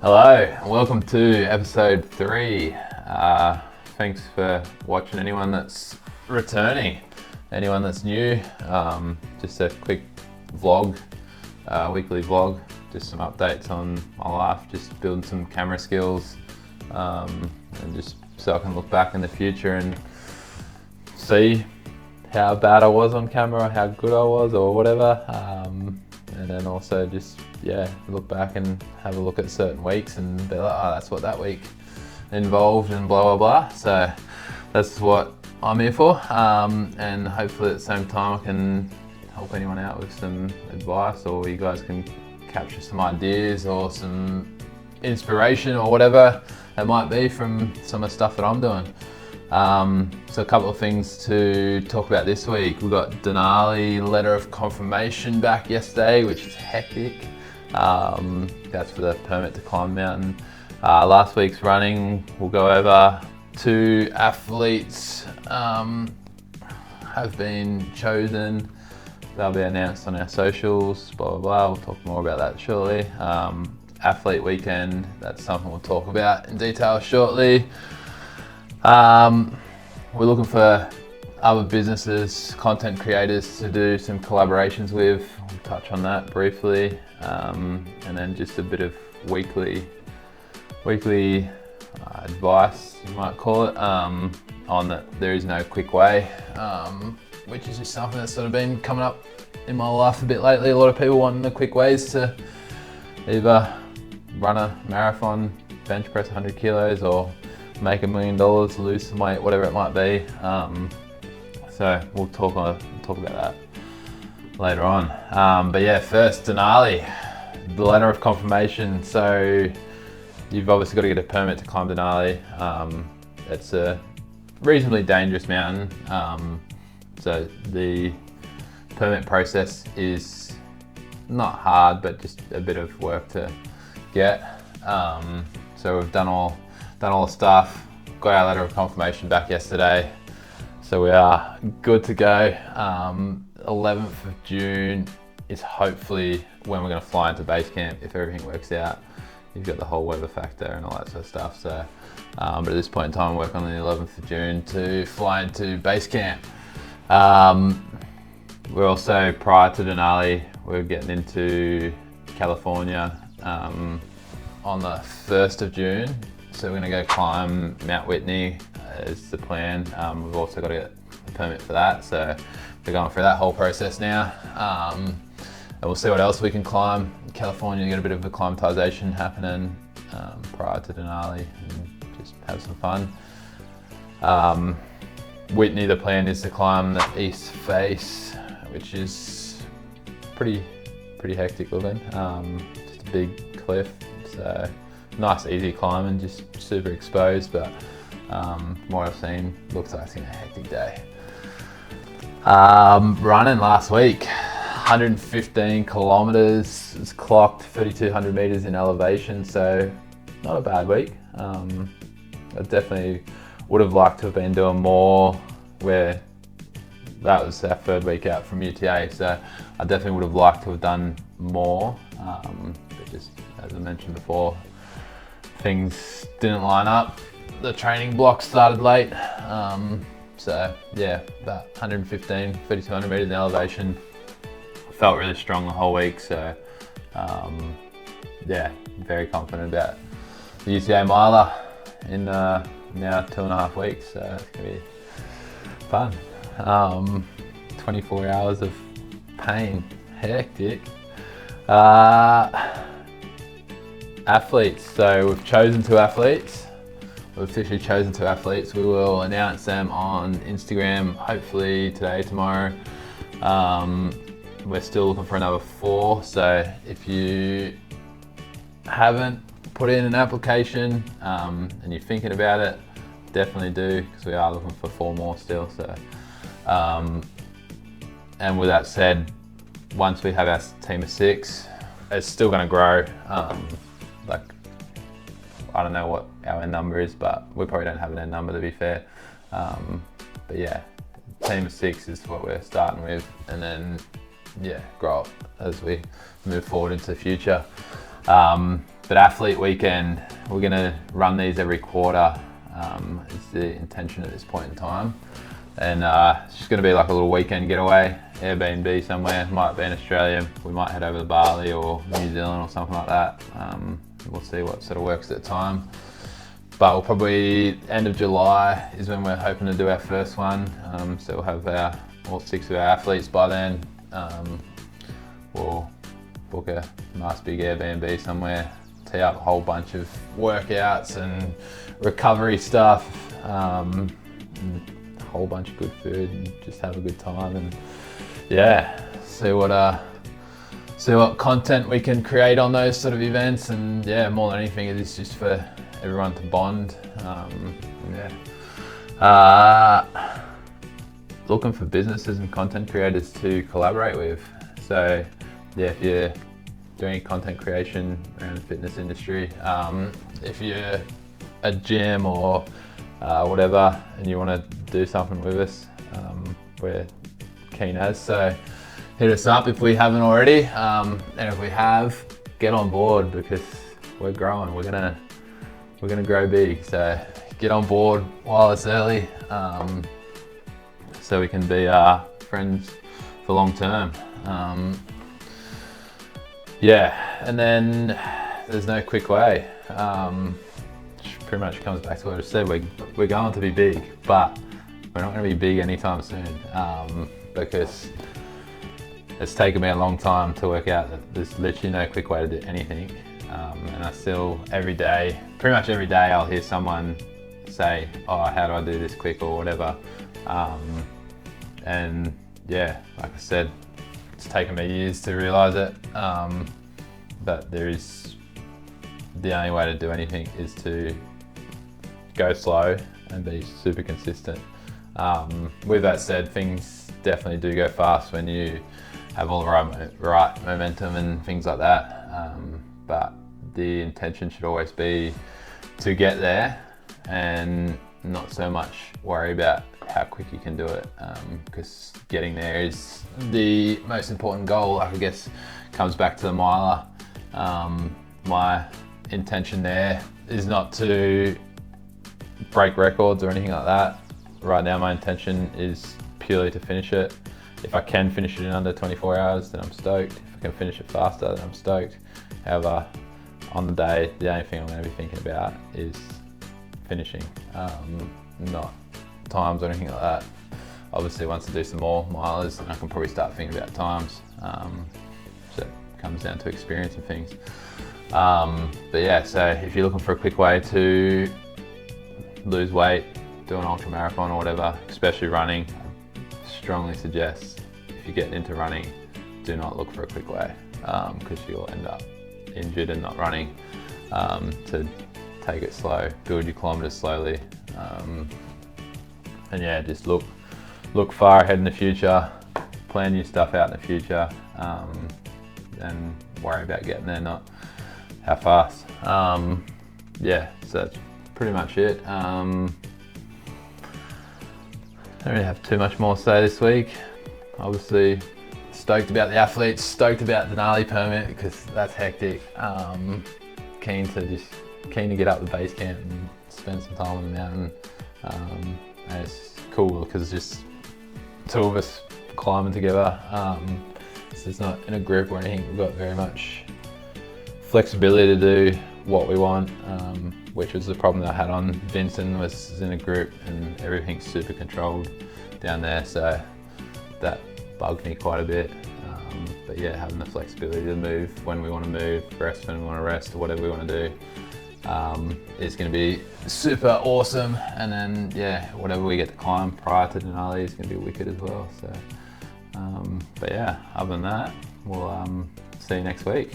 Hello, and welcome to episode 3. Thanks for watching, anyone that's returning, anyone that's new. Just a quick vlog, weekly vlog, just some updates on my life, just building some camera skills, and just so I can look back in the future and see how bad I was on camera, how good I was or whatever. And then also just, look back and have a look at certain weeks and be like, oh, that's what that week involved and blah, blah, blah. So that's what I'm here for. And hopefully at the same time I can help anyone out with some advice, or you guys can capture some ideas or some inspiration or whatever it might be from some of the stuff that I'm doing. So a couple of things to talk about this week. We got Denali letter of confirmation back yesterday, which is hectic. That's for the permit to climb the mountain. Last week's running, we'll go over 2 athletes have been chosen. They'll be announced on our socials, blah, blah, blah. We'll talk more about that shortly. Athlete weekend, that's something we'll talk about in detail shortly. We're looking for other businesses, content creators to do some collaborations with. We'll touch on that briefly, and then just a bit of weekly advice, you might call it, on that there is no quick way, which is just something that's sort of been coming up in my life a bit lately. A lot of people wanting the quick ways to either run a marathon, bench press 100 kilos, or make $1 million, lose some weight, whatever it might be. So we'll talk about that later on. But yeah, first Denali, the letter of confirmation. So you've obviously got to get a permit to climb Denali. It's a reasonably dangerous mountain. So the permit process is not hard, but just a bit of work to get. So we've done all the stuff, got our letter of confirmation back yesterday, so we are good to go. 11th of June is hopefully when we're going to fly into base camp, if everything works out. You've got the whole weather factor and all that sort of stuff, so but at this point in time, work on the 11th of June to fly into base camp. We're also, prior to Denali, we're getting into California on the 1st of June. So we're going to go climb Mount Whitney is the plan. We've also got to get a permit for that, so we're going through that whole process now. And we'll see what else we can climb. In California, you get a bit of acclimatization happening prior to Denali, and just have some fun. Whitney, the plan is to climb the east face, which is pretty hectic looking. Just a big cliff, so nice easy climbing, just super exposed, but from what I've seen, looks like it's been a hectic day. Running last week, 115 kilometers, it's clocked 3,200 meters in elevation, so not a bad week. I definitely would have liked to have been doing more, where that was our 3rd week out from UTA, so I definitely would have liked to have done more, but just as I mentioned before, things didn't line up. The training block started late. So yeah, about 115, 3,200 meters in elevation. Felt really strong the whole week. So yeah, very confident about the UTA miler in now 2.5 weeks. So it's gonna be fun. 24 hours of pain, hectic. Athletes, so we've chosen 2 athletes. We've officially chosen 2 athletes. We will announce them on Instagram, hopefully today, tomorrow. We're still looking for another 4, so if you haven't put in an application and you're thinking about it, definitely do, because we are looking for 4 more still. So, and with that said, once we have our team of 6, it's still going to grow. Like, I don't know what our end number is, but we probably don't have an end number, to be fair. But yeah, team of 6 is what we're starting with, and then grow up as we move forward into the future. But athlete weekend, we're gonna run these every quarter. Is the intention at this point in time. And it's just gonna be like a little weekend getaway, Airbnb somewhere, might be in Australia, we might head over to Bali or New Zealand or something like that. We'll see what sort of works at the time. But we'll probably, end of July is when we're hoping to do our first one. So we'll have all 6 of our athletes by then. We'll book a nice big Airbnb somewhere, tee up a whole bunch of workouts and recovery stuff, and a whole bunch of good food, and just have a good time, and yeah, see what content we can create on those sort of events. And yeah, more than anything, it is just for everyone to bond. Looking for businesses and content creators to collaborate with. So yeah, if you're doing content creation around the fitness industry, if you're a gym or whatever and you want to do something with us, we're keen as. So hit us up if we haven't already, and if we have, get on board, because we're growing. We're gonna grow big. So get on board while it's early, so we can be friends for long term. Yeah, and then there's no quick way. Which pretty much comes back to what I just said. We're going to be big, but we're not going to be big anytime soon, because it's taken me a long time to work out that there's literally no quick way to do anything. And I still, pretty much every day, I'll hear someone say, "Oh, how do I do this quick?" or whatever. And yeah, like I said, it's taken me years to realise it, but the only way to do anything is to go slow and be super consistent. With that said, things definitely do go fast when you have all the right momentum and things like that, but the intention should always be to get there and not so much worry about how quick you can do it, because getting there is the most important goal. I guess comes back to the miler. My intention there is not to break records or anything like that. Right now my intention is purely to finish it. If I can finish it in under 24 hours, then I'm stoked. If I can finish it faster, then I'm stoked. However, on the day, the only thing I'm going to be thinking about is finishing, not times or anything like that. Obviously, once I do some more milers, then I can probably start thinking about times. So it comes down to experience and things. But yeah, so if you're looking for a quick way to lose weight, do an ultra marathon or whatever, especially running, I strongly suggest, if you're getting into running, do not look for a quick way, because you'll end up injured and not running. To take it slow, build your kilometers slowly, and yeah, just look far ahead in the future, plan your stuff out in the future, and worry about getting there, not how fast. Yeah, so that's pretty much it. I don't really have too much more to say this week. Obviously, stoked about the athletes, stoked about Denali permit, because that's hectic. Keen to get up the base camp and spend some time on the mountain. And it's cool because it's just 2 of us climbing together. So it's not in a group or anything. We've got very much flexibility to do what we want, which was the problem that I had on Vincent, was in a group and everything's super controlled down there. So that bugged me quite a bit. But yeah, having the flexibility to move when we want to move, rest when we want to rest, or whatever we want to do, is going to be super awesome. And then yeah, whatever we get to climb prior to Denali is going to be wicked as well. So, but yeah, other than that, we'll see you next week.